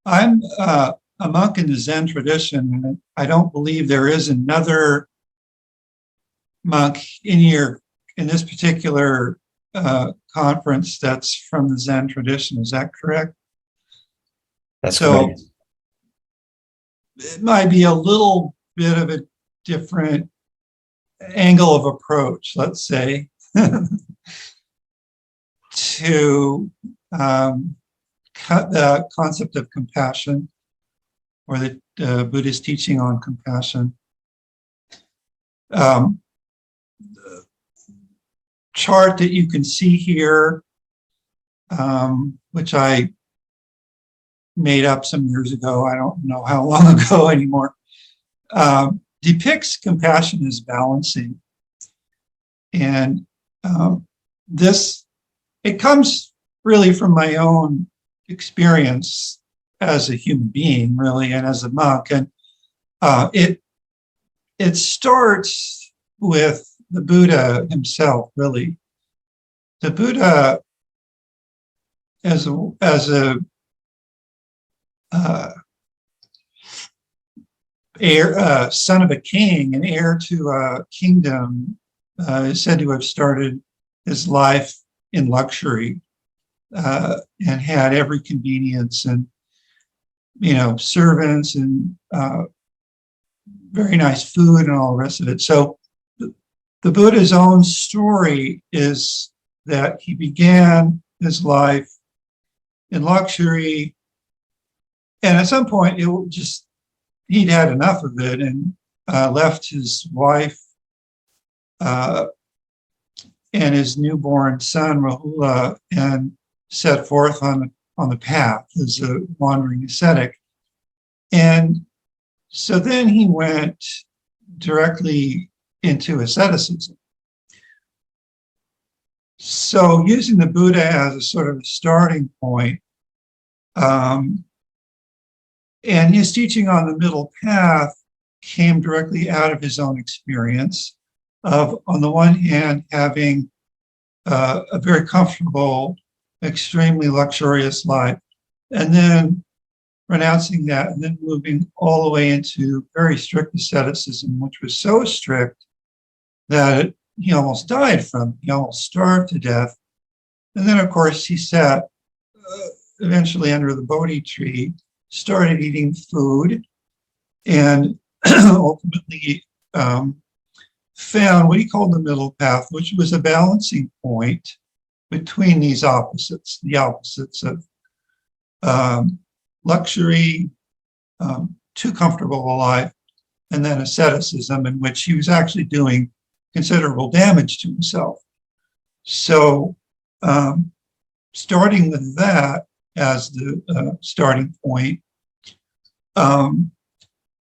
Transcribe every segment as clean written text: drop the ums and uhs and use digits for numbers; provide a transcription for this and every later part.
I'm a monk in the Zen tradition, and I don't believe there is another monk in this particular conference that's from the Zen tradition. Is that correct? That's So correct. it might be a little bit of a different angle of approach, let's say, to the concept of compassion, or the Buddhist teaching on compassion. The chart that you can see here, which I made up some years ago, I don't know how long ago anymore, depicts compassion as balancing. And it comes really from my own experience as a human being, really, and as a monk. And it starts with the Buddha himself, really. The Buddha, as a son of a king, an heir to a kingdom, is said to have started his life in luxury, and had every convenience, and servants, and very nice food and all the rest of it. So the Buddha's own story is that he began his life in luxury, and at some point he'd had enough of it, and left his wife and his newborn son Rahula, and set forth on the path as a wandering ascetic. And so then he went directly into asceticism. So using the Buddha as a sort of a starting point, and his teaching on the middle path came directly out of his own experience of, on the one hand, having a very comfortable, extremely luxurious life, and then renouncing that, and then moving all the way into very strict asceticism, which was so strict that he almost died from it. He almost starved to death. And then, of course, he sat eventually under the Bodhi tree, started eating food, and ultimately found what he called the middle path, which was a balancing point between these opposites, the opposites of luxury, too comfortable a life, and then asceticism, in which he was actually doing considerable damage to himself. So starting with that as the starting point,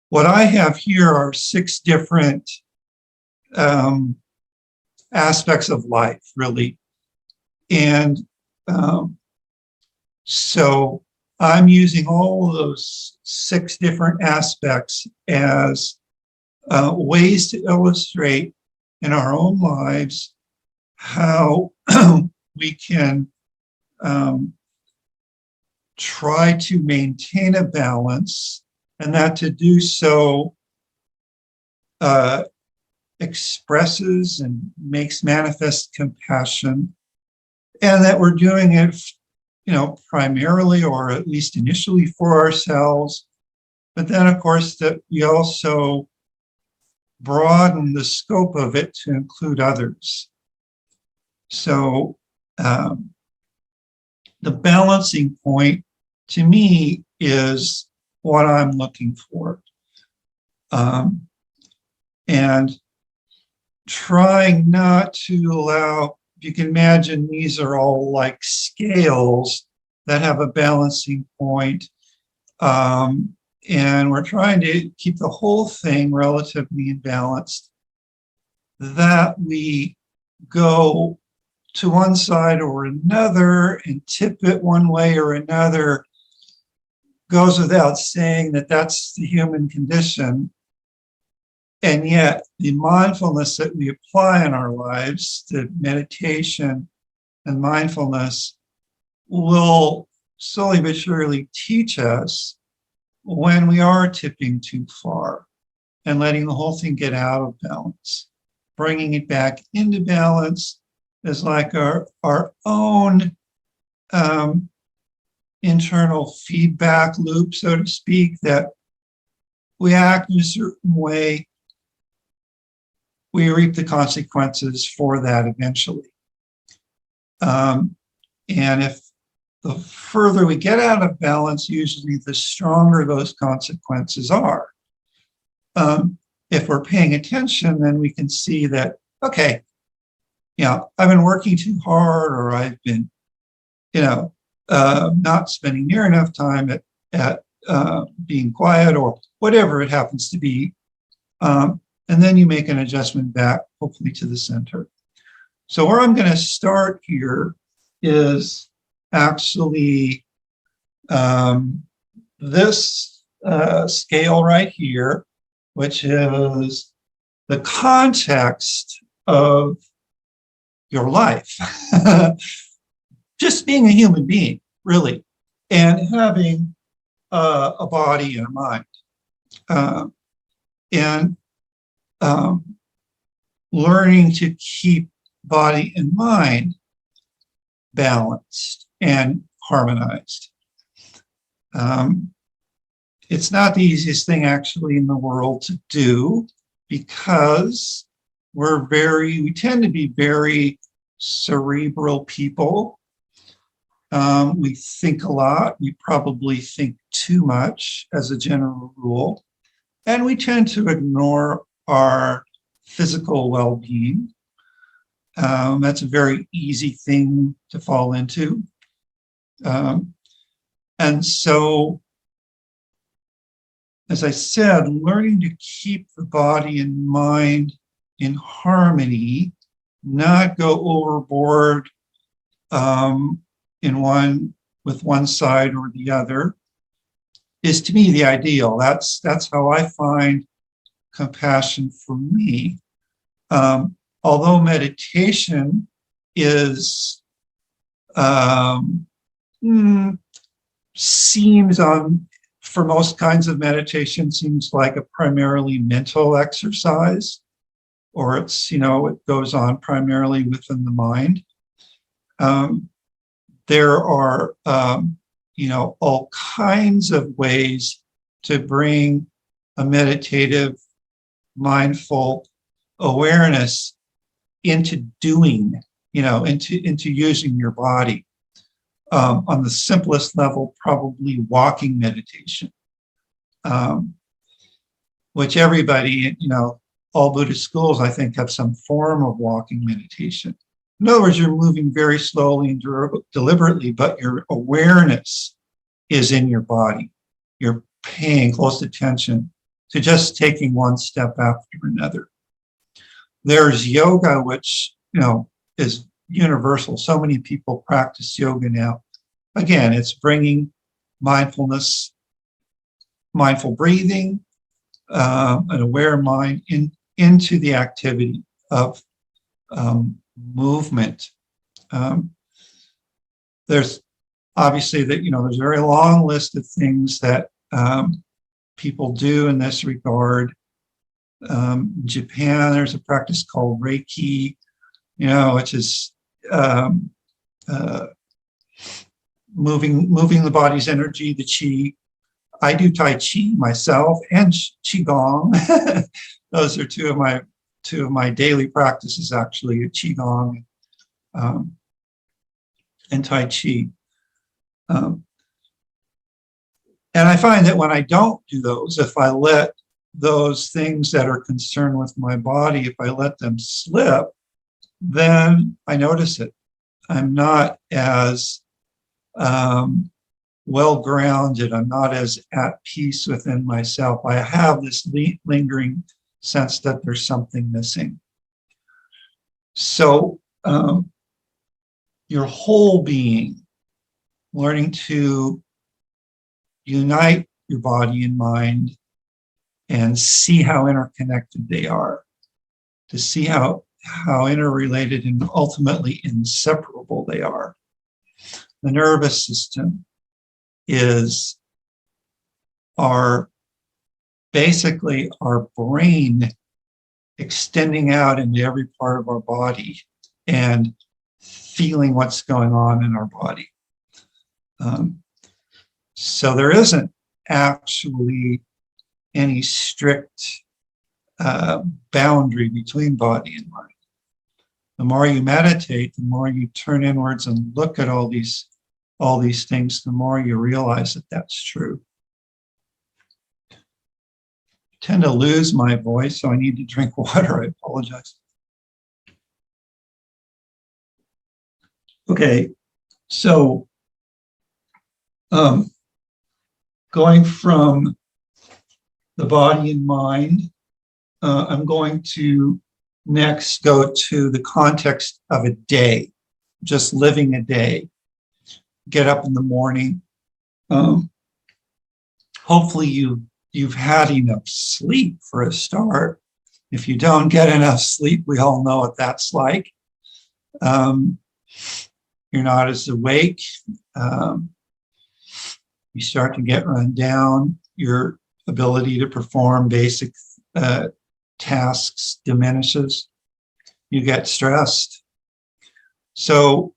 what I have here are 6 different aspects of life, really. And so I'm using all of those 6 different aspects as ways to illustrate in our own lives how we can try to maintain a balance, and that to do so expresses and makes manifest compassion, and that we're doing it, primarily, or at least initially, for ourselves, but then, of course, that we also broaden the scope of it to include others. So the balancing point, to me, is what I'm looking for. And trying not to allow, you can imagine these are all like scales that have a balancing point. And we're trying to keep the whole thing relatively balanced, that we go to one side or another and tip it one way or another goes without saying that that's the human condition. And yet the mindfulness that we apply in our lives, the meditation and mindfulness, will slowly but surely teach us when we are tipping too far and letting the whole thing get out of balance. Bringing it back into balance is like our own internal feedback loop, so to speak, that we act in a certain way, we reap the consequences for that eventually. And if the further we get out of balance, usually the stronger those consequences are. If we're paying attention, then we can see that, okay, I've been working too hard, or I've been, not spending near enough time at being quiet, or whatever it happens to be. And then you make an adjustment back, hopefully to the center. So where I'm going to start here is actually this scale right here, which is the context of your life. Just being a human being, really, and having a body and a mind. And learning to keep body and mind balanced and harmonized. It's not the easiest thing actually in the world to do, because we tend to be very cerebral people. We think a lot. We probably think too much as a general rule. And we tend to ignore our physical well-being. That's a very easy thing to fall into. And so, as I said, learning to keep the body and mind in harmony, not go overboard with one side or the other, is to me the ideal. That's how I find compassion for me. Although meditation is for most kinds of meditation, seems like a primarily mental exercise, or it goes on primarily within the mind. There are all kinds of ways to bring a meditative, mindful awareness into doing, into using your body. On the simplest level, probably walking meditation, which everybody, all Buddhist schools, I think, have some form of walking meditation. In other words, you're moving very slowly and deliberately, but your awareness is in your body. You're paying close attention to just taking one step after another. There's yoga, which, is universal. So many people practice yoga now. Again, it's bringing mindfulness, mindful breathing, an aware mind into the activity of movement. There's obviously there's a very long list of things that people do in this regard. In Japan, there's a practice called Reiki, which is moving the body's energy, the chi. I do Tai Chi myself and Qigong. Those are two of my daily practices, actually, Qigong and Tai Chi. And I find that when I don't do those, if I let those things that are concerned with my body, if I let them slip, then I notice it. I'm not as well-grounded. I'm not as at peace within myself. I have this lingering sense that there's something missing. So your whole being, learning to unite your body and mind and see how interconnected they are, to see how interrelated and ultimately inseparable they are. The nervous system, is basically our brain extending out into every part of our body and feeling what's going on in our body. So there isn't actually any strict boundary between body and mind. The more you meditate, the more you turn inwards and look at all these things, the more you realize that that's true. I tend to lose my voice, so I need to drink water. I apologize. Okay, so going from the body and mind, I'm going to next go to the context of a day, just living a day. Get up in the morning. Hopefully you've had enough sleep for a start. If you don't get enough sleep, we all know what that's like. You're not as awake. You start to get run down. Your ability to perform basic tasks diminishes. You get stressed. So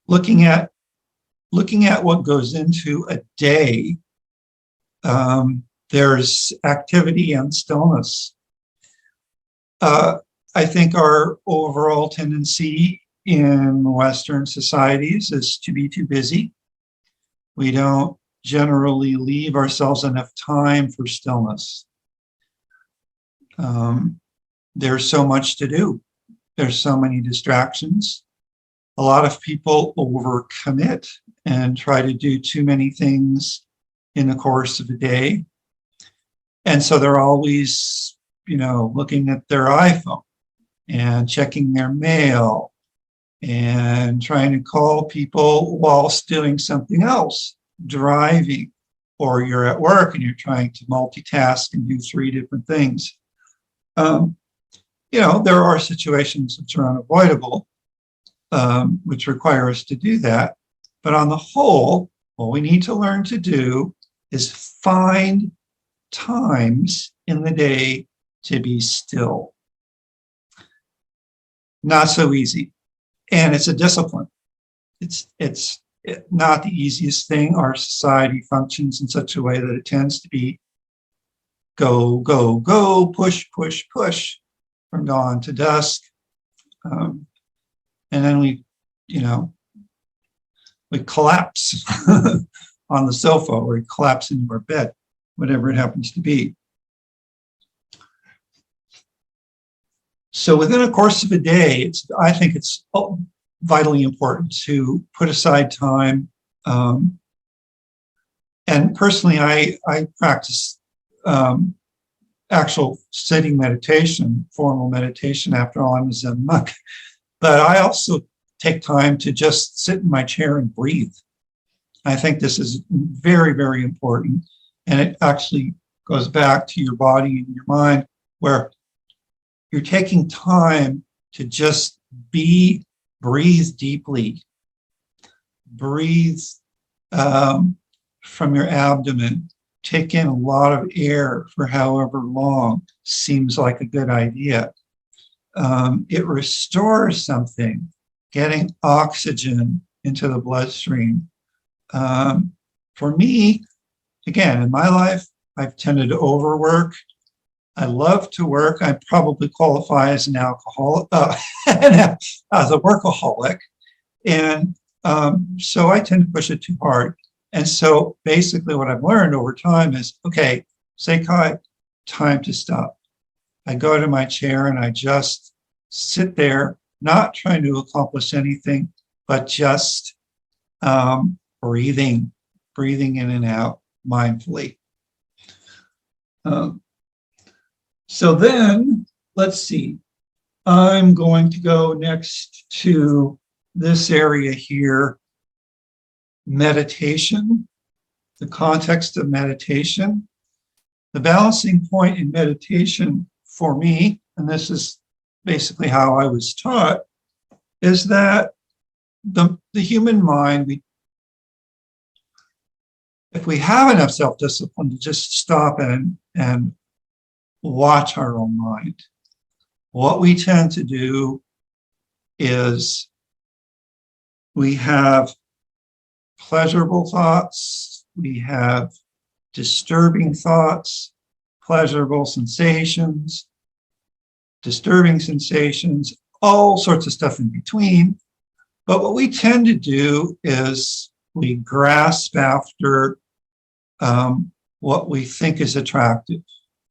looking at what goes into a day, there's activity and stillness. I think our overall tendency in Western societies is to be too busy. We don't generally leave ourselves enough time for stillness. There's so much to do. There's so many distractions. A lot of people overcommit and try to do too many things in the course of a day. And so they're always, looking at their iPhone and checking their mail and trying to call people whilst doing something else, driving, or you're at work and you're trying to multitask and do 3 different things. There are situations which are unavoidable, which require us to do that. But on the whole, what we need to learn to do is find times in the day to be still. Not so easy. And it's a discipline. It's not the easiest thing. Our society functions in such a way that it tends to be go, go, go, push, push, push from dawn to dusk. And then we collapse on the sofa or we collapse into our bed, whatever it happens to be. So within a course of a day, I think it's vitally important to put aside time. And personally, I practice actual sitting meditation, formal meditation. After all, I'm a Zen monk. But I also take time to just sit in my chair and breathe. I think this is very, very important. And it actually goes back to your body and your mind, where you're taking time to just breathe deeply. Breathe from your abdomen. Take in a lot of air for however long seems like a good idea. It restores something, getting oxygen into the bloodstream. For me, again, in my life, I've tended to overwork. I love to work. I probably qualify as an alcoholic, as a workaholic. And so I tend to push it too hard. And so basically what I've learned over time is, okay, Seikai, time to stop. I go to my chair and I just sit there, not trying to accomplish anything, but just breathing in and out mindfully. So then, let's see. I'm going to go next to this area here, meditation, the context of meditation. The balancing point in meditation for me, and this is basically how I was taught, is that the human mind, if we have enough self-discipline to just stop and watch our own mind, what we tend to do is we have pleasurable thoughts, we have disturbing thoughts, pleasurable sensations, disturbing sensations, all sorts of stuff in between. But what we tend to do is we grasp after what we think is attractive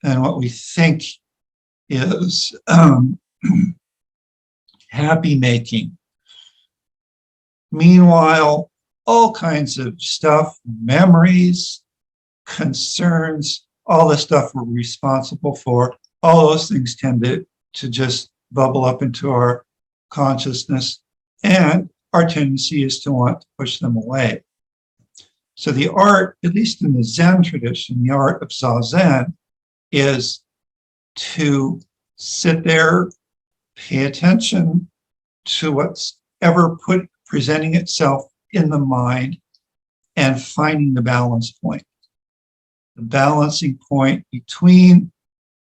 and what we think is happy making. Meanwhile, all kinds of stuff, memories, concerns, all the stuff we're responsible for, all those things tend to just bubble up into our consciousness, and our tendency is to want to push them away. So the art, at least in the Zen tradition, the art of Zazen, is to sit there, pay attention to what's ever presenting itself in the mind, and finding the balance point. The balancing point between,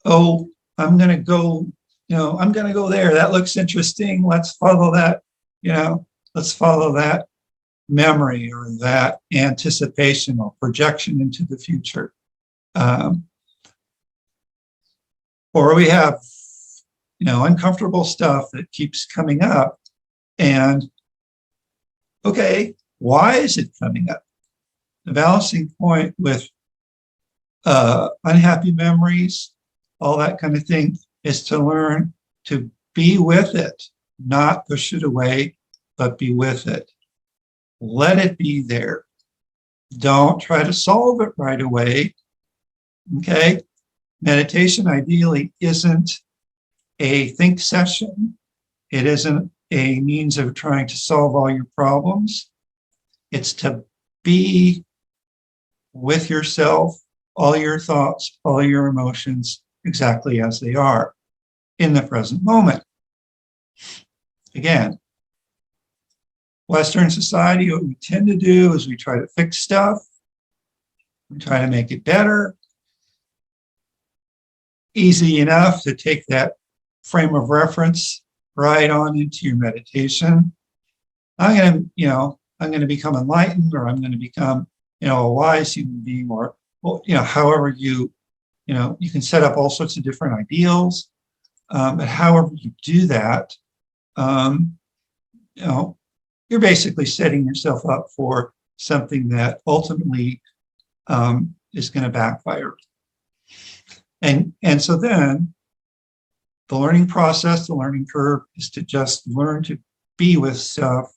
oh, I'm going to go, I'm going to go there. That looks interesting. Let's follow that, let's follow that memory or that anticipation or projection into the future. Or we have, uncomfortable stuff that keeps coming up. And, okay, why is it coming up? The balancing point with unhappy memories, all that kind of thing, is to learn to be with it, not push it away, but be with it. Let it be there. Don't try to solve it right away. Okay? Meditation ideally isn't a think session. It isn't a means of trying to solve all your problems. It's to be with yourself, all your thoughts, all your emotions, exactly as they are in the present moment. Again, Western society, what we tend to do is we try to fix stuff. We try to make it better. Easy enough to take that frame of reference right on into your meditation. I'm going to become enlightened, or I'm going to become, a wise human being, or, however you can set up all sorts of different ideals. But however you do that, you're basically setting yourself up for something that ultimately is going to backfire. And so then the learning process, the learning curve, is to just learn to be with stuff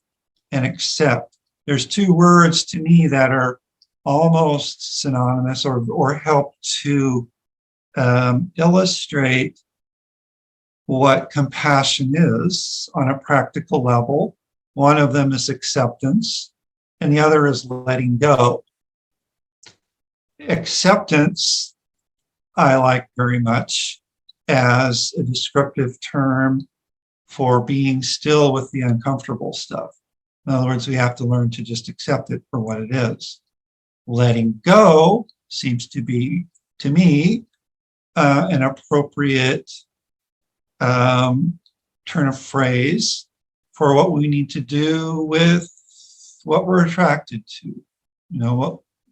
and accept. There's two words to me that are almost synonymous or help to illustrate what compassion is on a practical level. One of them is acceptance, and the other is letting go. Acceptance, I like very much as a descriptive term for being still with the uncomfortable stuff. In other words, we have to learn to just accept it for what it is. Letting go seems to be, to me, an appropriate turn of phrase for what we need to do with what we're attracted to,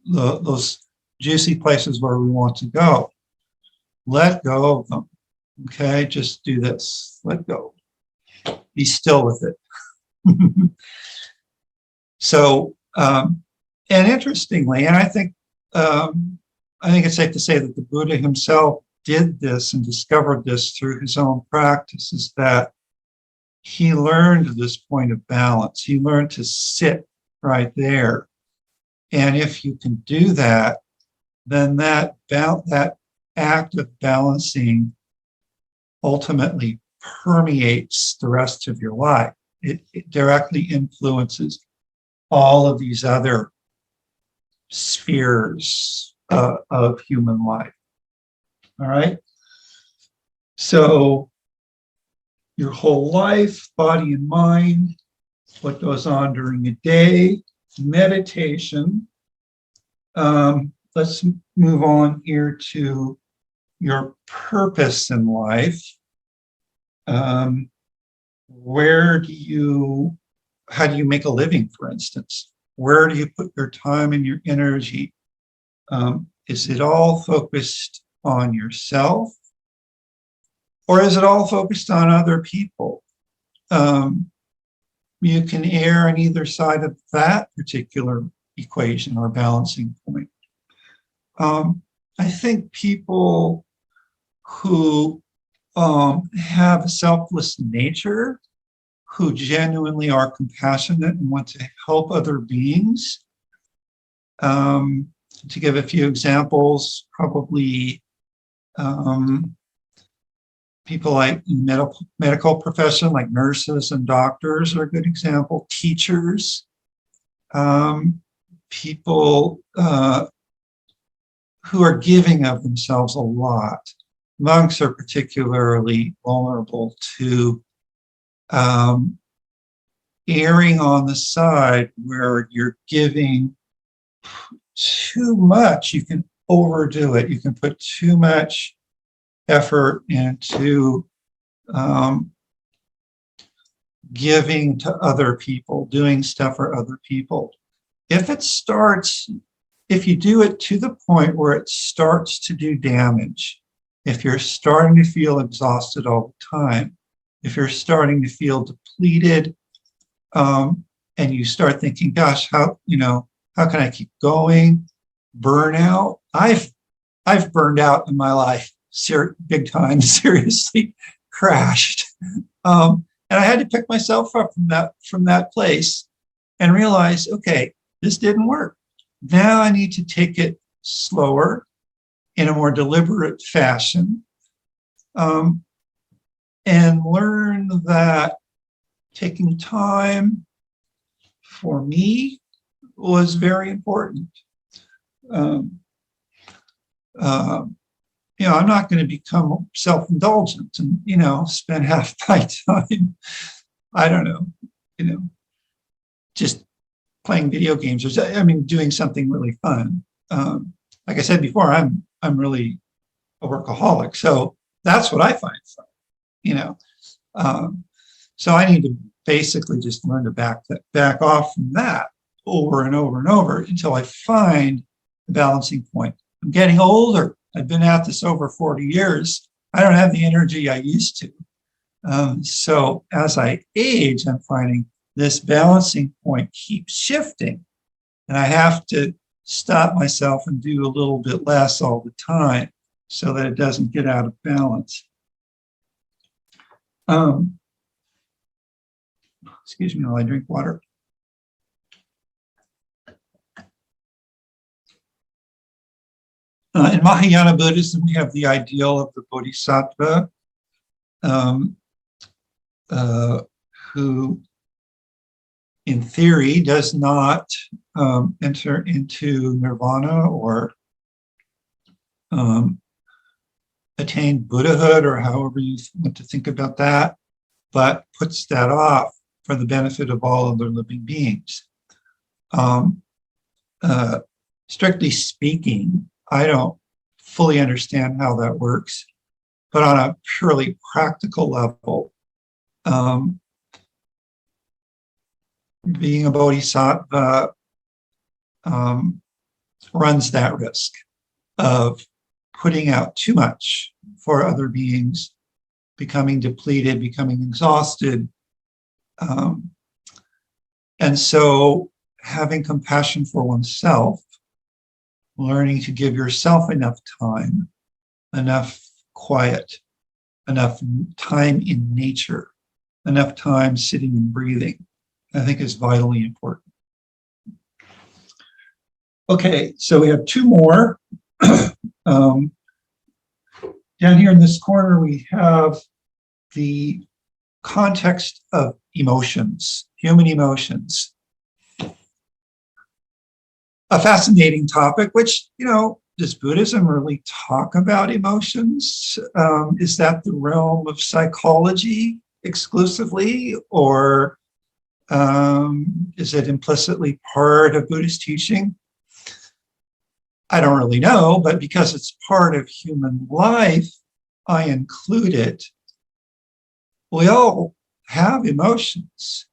those juicy places where we want to go. Let go of them. Okay, just do this. Let go. Be still with it. So, and interestingly, and I think it's safe to say that the Buddha himself did this and discovered this through his own practice, is that he learned this point of balance. He learned to sit right there. And if you can do that, then that act of balancing ultimately permeates the rest of your life. It directly influences all of these other spheres of human life. All right? So your whole life, body and mind, what goes on during a day, meditation, let's move on here to your purpose in life. How do you make a living, for instance? Where do you put your time and your energy? Is it all focused on yourself? Or is it all focused on other people? You can err on either side of that particular equation or balancing point. I think people who have a selfless nature, who genuinely are compassionate and want to help other beings. To give a few examples, probably people like medical profession, like nurses and doctors are a good example. Teachers, people who are giving of themselves a lot. Monks are particularly vulnerable to erring on the side where you're giving too much. You can overdo it. You can put too much effort into giving to other people, doing stuff for other people. If you do it to the point where it starts to do damage, if you're starting to feel exhausted all the time, if you're starting to feel depleted, and you start thinking, gosh, how can I keep going? Burnout. I've burned out in my life, big time, seriously crashed. And I had to pick myself up from that place and realize, okay, this didn't work. Now I need to take it slower, in a more deliberate fashion, and learn that taking time for me was very important. I'm not going to become self-indulgent and, spend half my time, I don't know, just playing video games or, doing something really fun. Like I said before, I'm really a workaholic, so that's what I find fun, so I need to basically just learn to back off from that over and over and over until I find the balancing point. I'm getting older. I've been at this over 40 years. I don't have the energy I used to. So as I age, I'm finding this balancing point keeps shifting, and I have to stop myself and do a little bit less all the time so that it doesn't get out of balance. Excuse me while I drink water. In Mahayana Buddhism, we have the ideal of the Bodhisattva, who, in theory, does not enter into nirvana or attain Buddhahood, or however you want to think about that, but puts that off for the benefit of all other living beings. Strictly speaking, I don't fully understand how that works, but on a purely practical level, being a bodhisattva runs that risk of putting out too much for other beings, becoming depleted, becoming exhausted. And so having compassion for oneself, learning to give yourself enough time, enough quiet, enough time in nature, enough time sitting and breathing, I think is vitally important. Okay, so we have two more. Down here in this corner, we have the context of emotions, human emotions. A fascinating topic, which, does Buddhism really talk about emotions? Is that the realm of psychology exclusively, or is it implicitly part of Buddhist teaching? I don't really know, but because it's part of human life, I include it. We all have emotions.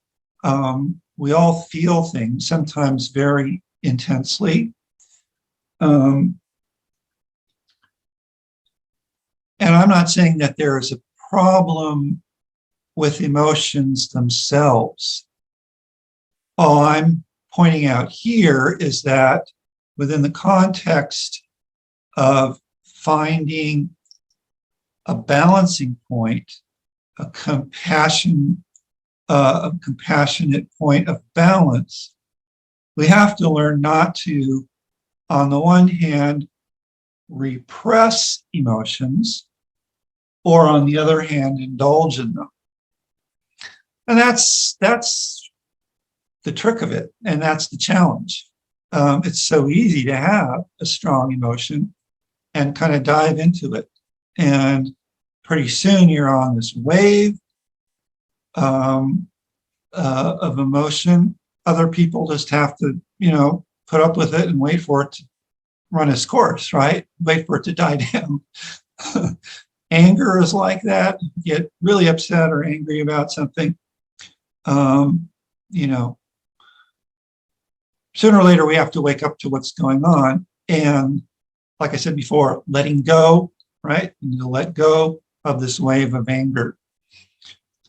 We all feel things, sometimes very intensely. And I'm not saying that there is a problem with emotions themselves. All I'm pointing out here is that within the context of finding a balancing point, a compassionate point of balance, we have to learn not to, on the one hand, repress emotions, or on the other hand, indulge in them. And that's the trick of it, and that's the challenge. It's so easy to have a strong emotion and kind of dive into it. And pretty soon you're on this wave of emotion. Other people just have to, put up with it and wait for it to run its course, right? Wait for it to die down. Anger is like that. You get really upset or angry about something. Sooner or later we have to wake up to what's going on. And like I said before, letting go, right? You need to let go of this wave of anger.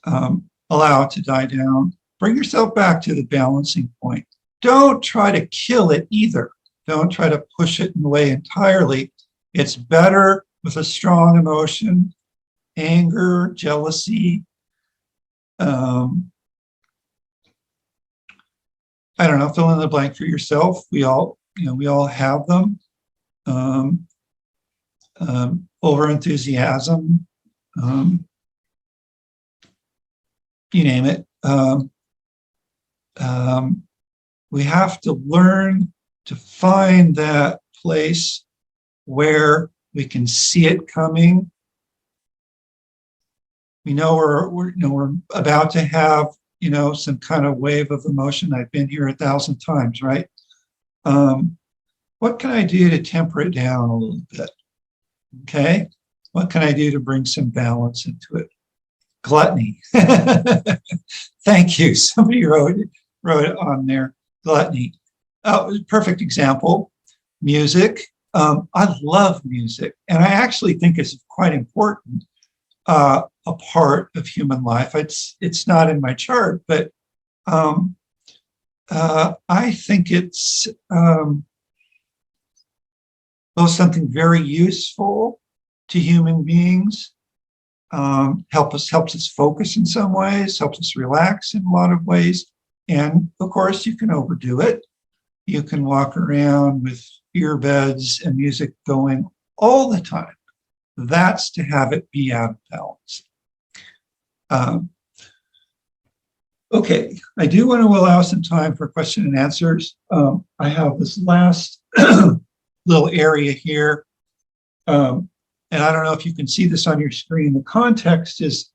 Allow it to die down. Bring yourself back to the balancing point. Don't try to kill it either. Don't try to push it away entirely. It's better with a strong emotion, anger, jealousy. I don't know, fill in the blank for yourself. We all have them. Over-enthusiasm, you name it. We have to learn to find that place where we can see it coming. We know we're about to have some kind of wave of emotion. I've been here 1,000 times, right? What can I do to temper it down a little bit? Okay, what can I do to bring some balance into it? Gluttony. Thank you. Somebody wrote it on there. Gluttony. Perfect example. Music. I love music, and I actually think it's quite important. A part of human life. It's not in my chart, but I think it's both something very useful to human beings. Helps us focus in some ways, helps us relax in a lot of ways, and of course you can overdo it. You can walk around with earbuds and music going all the time. That's to have it be out of balance. Okay, I do want to allow some time for question and answers. I have this last little area here. And I don't know if you can see this on your screen. The context is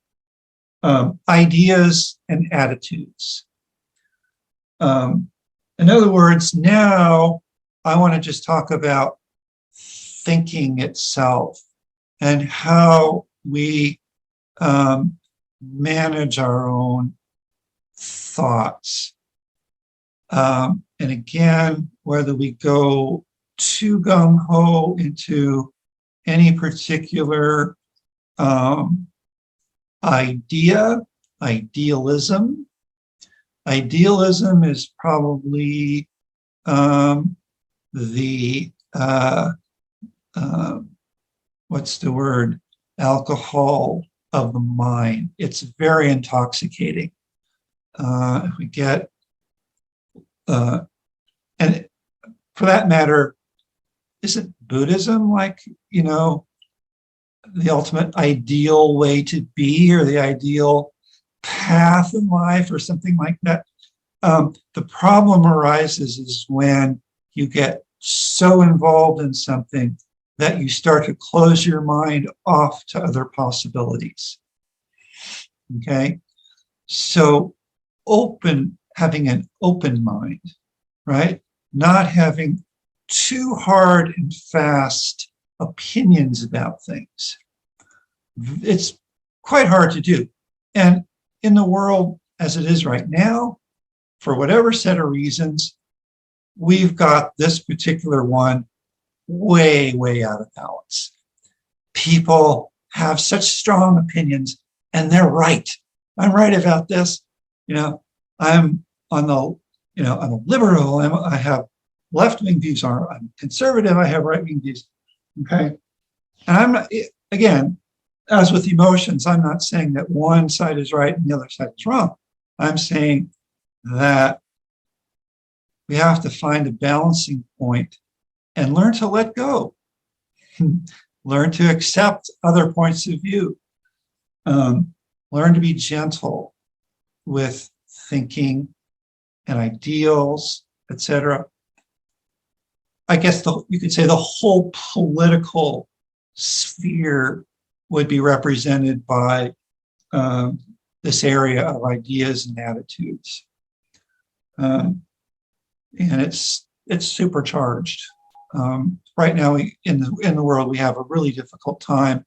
ideas and attitudes. In other words, now I want to just talk about thinking itself and how we manage our own thoughts. And again, whether we go too gung-ho into any particular idealism. Idealism is probably what's the word? Alcohol of the mind. It's very intoxicating. If we get, and for that matter, isn't Buddhism like, the ultimate ideal way to be, or the ideal path in life, or something like that? The problem arises is when you get so involved in something that you start to close your mind off to other possibilities. Okay, so having an open mind, right? Not having too hard and fast opinions about things. It's quite hard to do. And in the world as it is right now, for whatever set of reasons, we've got this particular one way, way out of balance. People have such strong opinions and they're right. I'm right about this. I'm on the, I'm a liberal. I have left-wing views. I'm conservative. I have right-wing views. Okay. And I'm not, again, as with emotions, I'm not saying that one side is right and the other side is wrong. I'm saying that we have to find a balancing point and learn to let go. Learn to accept other points of view. Learn to be gentle with thinking and ideals, etc. I guess you could say the whole political sphere would be represented by this area of ideas and attitudes. And it's supercharged. Right now, in the world, we have a really difficult time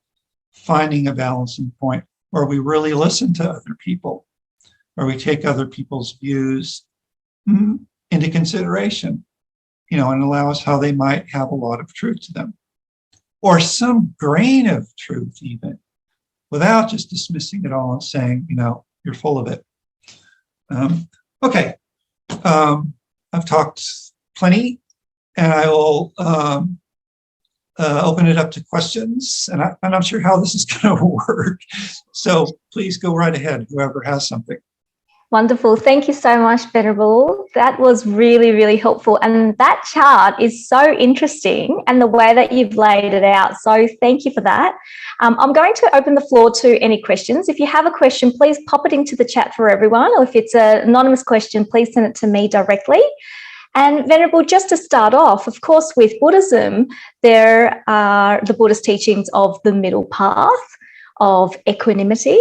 finding a balancing point where we really listen to other people, where we take other people's views into consideration, and allow us how they might have a lot of truth to them, or some grain of truth even, without just dismissing it all and saying, you're full of it. Okay, I've talked plenty, and I will open it up to questions, and I'm not sure how this is going to work. So please go right ahead, whoever has something. Wonderful. Thank you so much, Venerable. That was really, really helpful. And that chart is so interesting, and the way that you've laid it out. So thank you for that. I'm going to open the floor to any questions. If you have a question, please pop it into the chat for everyone. Or if it's an anonymous question, please send it to me directly. And Venerable, just to start off, of course, with Buddhism, there are the Buddhist teachings of the middle path, of equanimity,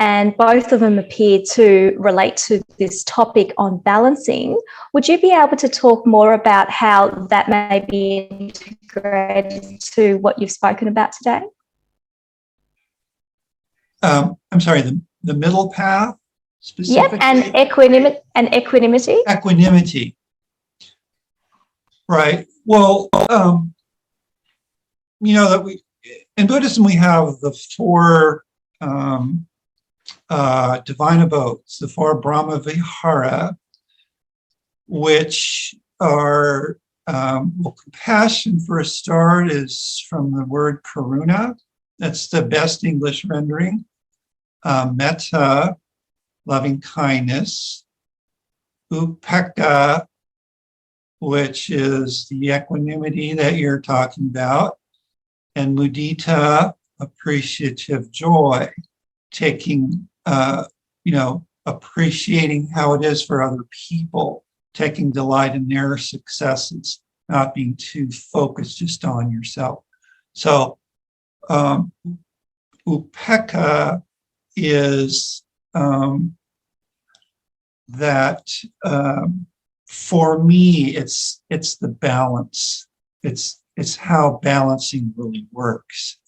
and both of them appear to relate to this topic on balancing. Would you be able to talk more about how that may be integrated to what you've spoken about today? I'm sorry, the middle path specifically? Yep, and equanimity. Equanimity. Right. Well, that in Buddhism, we have the four divine abodes, the four Brahma Vihara, which are, compassion for a start is from the word karuna. That's the best English rendering. Metta, loving kindness. Upekkha, which is the equanimity that you're talking about. And mudita, appreciative joy, taking, appreciating how it is for other people, taking delight in their successes, not being too focused just on yourself. So upekkha is that for me, it's the balance. It's how balancing really works.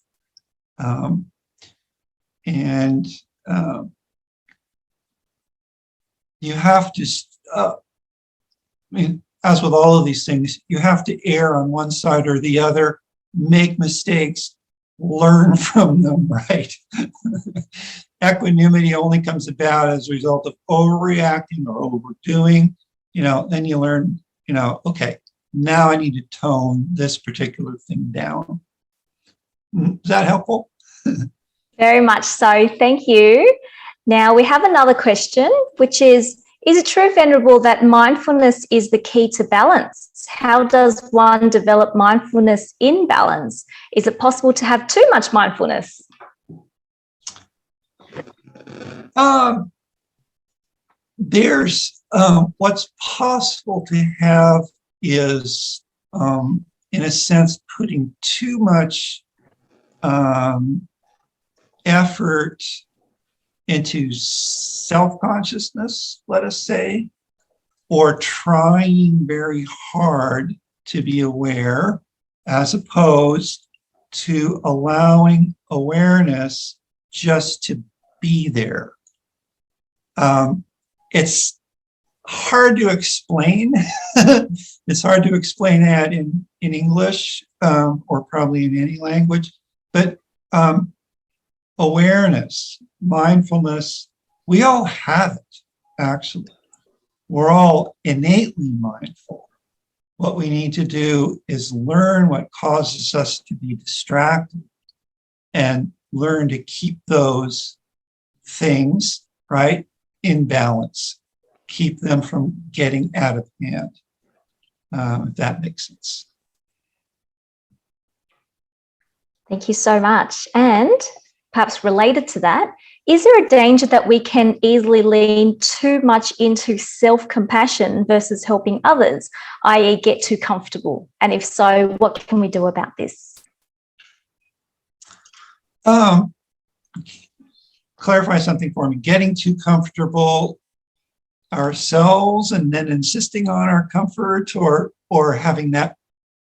And you have to, as with all of these things, you have to err on one side or the other, make mistakes, learn from them, right? Equanimity only comes about as a result of overreacting or overdoing. Then you learn, okay, now I need to tone this particular thing down. Is that helpful? Very much so. Thank you. Now we have another question, which is it true, Venerable, that mindfulness is the key to balance? How does one develop mindfulness in balance? Is it possible to have too much mindfulness? There's what's possible to have is, in a sense, putting too much effort into self-consciousness, let us say, or trying very hard to be aware as opposed to allowing awareness just to be there. It's hard to explain. It's hard to explain that in English or probably in any language, but awareness, mindfulness, we all have it, actually. We're all innately mindful. What we need to do is learn what causes us to be distracted and learn to keep those things, right, in balance. Keep them from getting out of hand, if that makes sense. Thank you so much. And perhaps related to that, is there a danger that we can easily lean too much into self-compassion versus helping others, i.e. get too comfortable? And if so, what can we do about this? Clarify something for me. Getting too comfortable ourselves and then insisting on our comfort, or having that,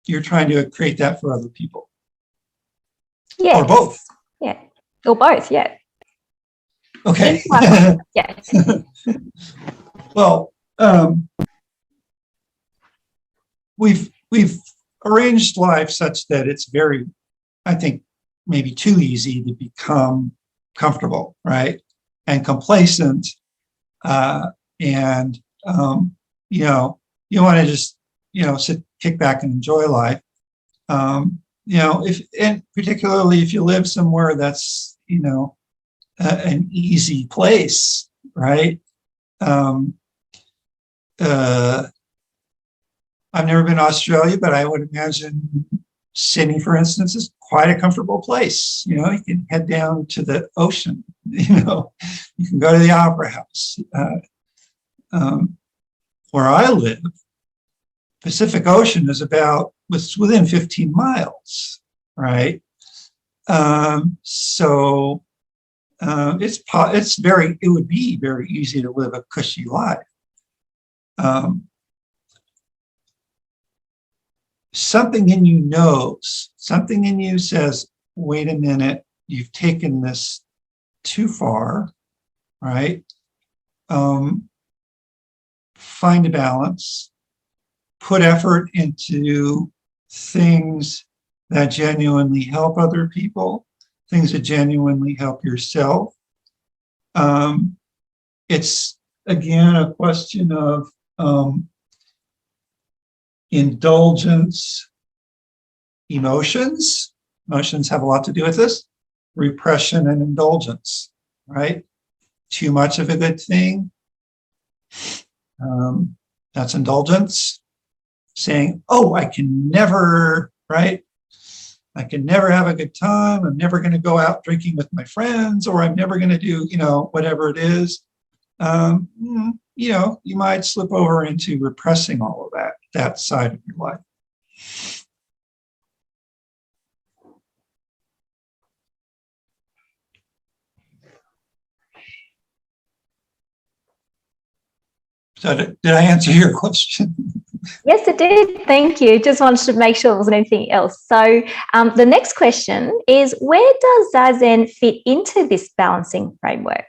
you're trying to create that for other people? Yes. Or both? Yeah. Or both, yeah. Okay. Yeah. Well, we've arranged life such that it's very, I think, maybe too easy to become comfortable, right? And complacent. And you know, you want to just, kick back and enjoy life. And particularly if you live somewhere that's, an easy place, right? I've never been to Australia, but I would imagine Sydney, for instance, is quite a comfortable place. You can head down to the ocean, you can go to the opera house. Where I live, Pacific Ocean is within 15 miles, right? So it would be very easy to live a cushy life. Something in you knows, something in you says, wait a minute, you've taken this too far, right? Find a balance, put effort into things that genuinely help other people, things that genuinely help yourself. It's, again, a question of indulgence, emotions. Emotions have a lot to do with this. Repression and indulgence, right? Too much of a good thing. That's indulgence. Saying, oh, I can never, right? I can never have a good time. I'm never going to go out drinking with my friends, or I'm never going to do, whatever it is. You might slip over into repressing all of that side of your life. So did I answer your question? Yes, it did. Thank you. Just wanted to make sure there wasn't anything else. So the next question is, where does Zazen fit into this balancing framework?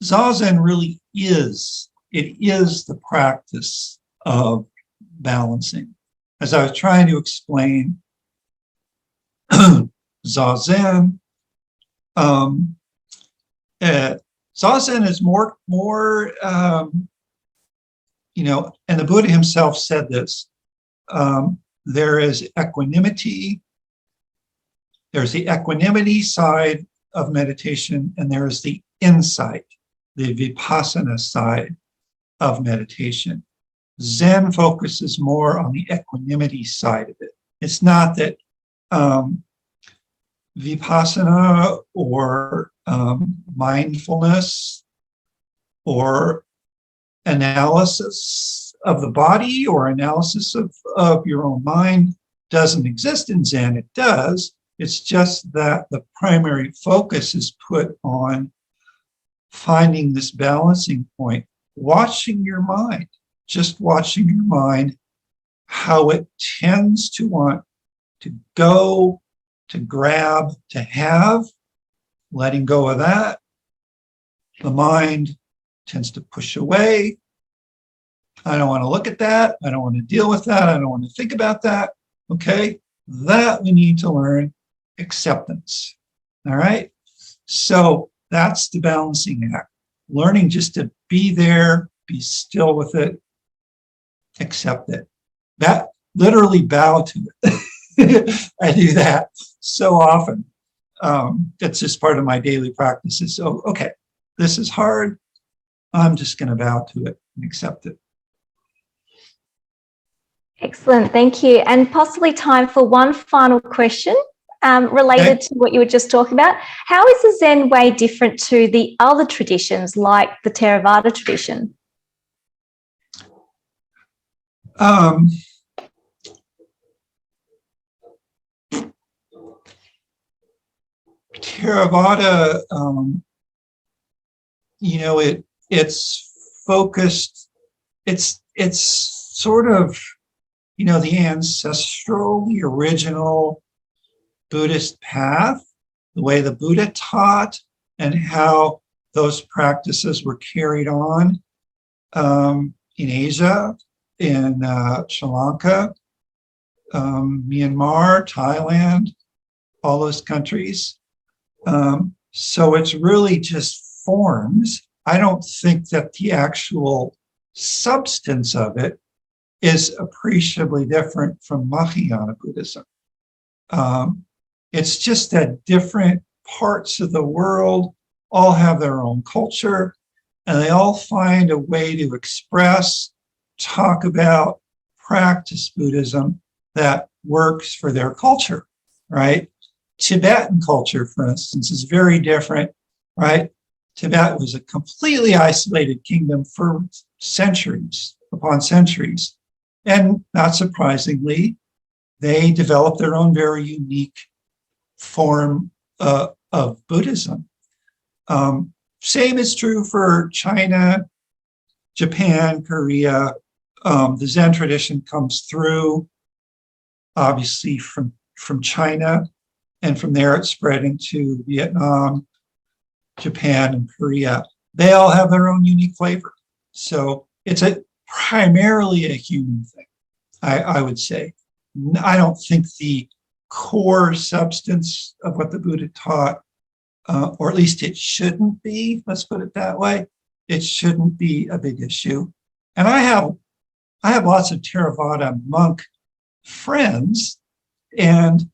Zazen really is the practice of balancing. As I was trying to explain, Zazen, Zazen is more, and the Buddha himself said this, there is equanimity, there's the equanimity side of meditation, and there is the insight, the vipassana side of meditation. Zen focuses more on the equanimity side of it. It's not that vipassana or mindfulness or analysis of the body or analysis of your own mind doesn't exist in Zen. It does. It's just that the primary focus is put on finding this balancing point, watching your mind, just watching your mind how it tends to want to go, to grab, to have, letting go of that. The mind tends to push away. I don't want to look at that. I don't want to deal with that. I don't want to think about that. Okay, that we need to learn acceptance. All right, so that's the balancing act. Learning just to be there, be still with it, accept it. That literally bow to it. I do that so often. That's just part of my daily practices. So, okay, this is hard. I'm just going to bow to it and accept it. Excellent, thank you. And possibly time for one final question related to what you were just talking about. How is the Zen way different to the other traditions like the Theravada tradition? Theravada, it's focused, it's sort of, the ancestral, the original Buddhist path, the way the Buddha taught and how those practices were carried on in Asia, in Sri Lanka, Myanmar, Thailand, all those countries. So it's really just forms. I don't think that the actual substance of it is appreciably different from Mahayana Buddhism. It's just that different parts of the world all have their own culture, and they all find a way to express, talk about, practice Buddhism that works for their culture, right? Tibetan culture, for instance, is very different, right? Tibet was a completely isolated kingdom for centuries upon centuries. And not surprisingly, they developed their own very unique form of Buddhism. Same is true for China, Japan, Korea. The Zen tradition comes through, obviously, from China, and from there it spread into Vietnam, Japan, and Korea. They all have their own unique flavor. So it's primarily a human thing, I would say. I don't think the core substance of what the Buddha taught, or at least it shouldn't be, let's put it that way, it shouldn't be a big issue. And I have lots of Theravada monk friends, and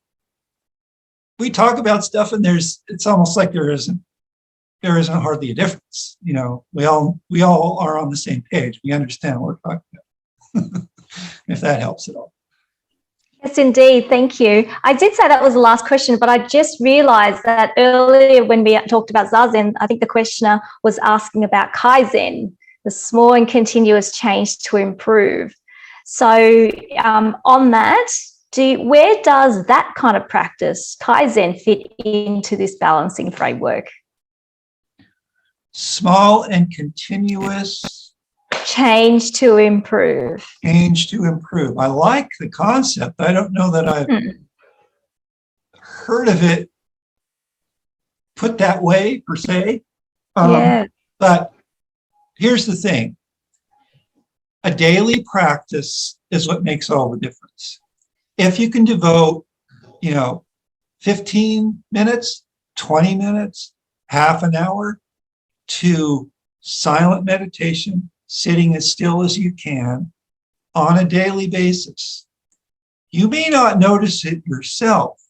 we talk about stuff, and it's almost like there isn't hardly a difference. We all are on the same page. We understand what we're talking about. If that helps at all. Yes, indeed. Thank you. I did say that was the last question, but I just realized that earlier when we talked about Zazen, I think the questioner was asking about Kaizen, the small and continuous change to improve. So on that, where does that kind of practice, Kaizen, fit into this balancing framework? Small and continuous change to improve. Change to improve. I like the concept. I don't know that I've heard of it put that way per se. But here's the thing. A daily practice is what makes all the difference. If you can devote, 15 minutes, 20 minutes, half an hour to silent meditation, sitting as still as you can on a daily basis. You may not notice it yourself,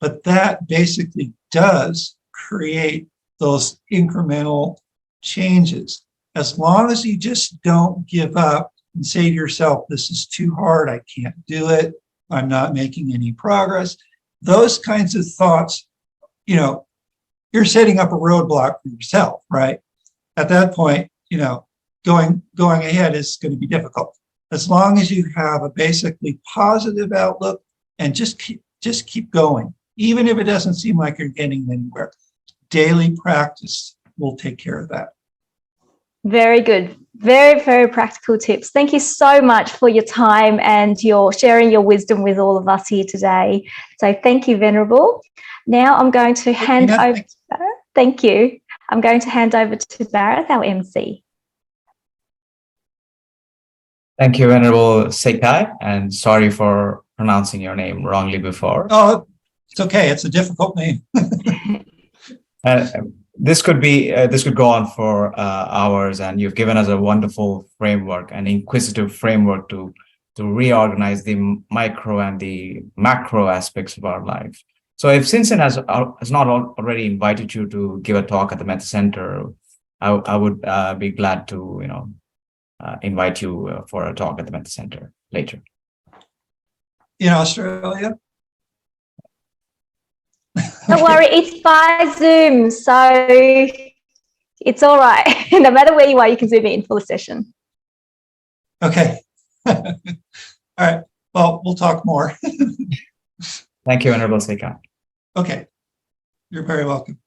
but that basically does create those incremental changes. As long as you just don't give up and say to yourself, this is too hard, I can't do it, I'm not making any progress. Those kinds of thoughts, you're setting up a roadblock for yourself, right? At that point, going ahead is going to be difficult. As long as you have a basically positive outlook and just keep going, even if it doesn't seem like you're getting anywhere. Daily practice will take care of that. Very good. Very, very practical tips. Thank you so much for your time and your sharing your wisdom with all of us here today. So thank you, Venerable. Now I'm going to hand over. Thank you. I'm going to hand over to Barath, our MC. Thank you, Venerable Seikai, and sorry for pronouncing your name wrongly before. Oh, it's okay. It's a difficult name. This could go on for hours, and you've given us a wonderful framework, an inquisitive framework to reorganize the micro and the macro aspects of our life. So if Sinsen has not already invited you to give a talk at the Metta Center, I would be glad to invite you for a talk at the Metta Center later. In Australia? Don't worry, it's by Zoom, so it's all right. No matter where you are, you can Zoom in for the session. Okay. All right. Well, we'll talk more. Thank you, Venerable Seikai. Okay. You're very welcome.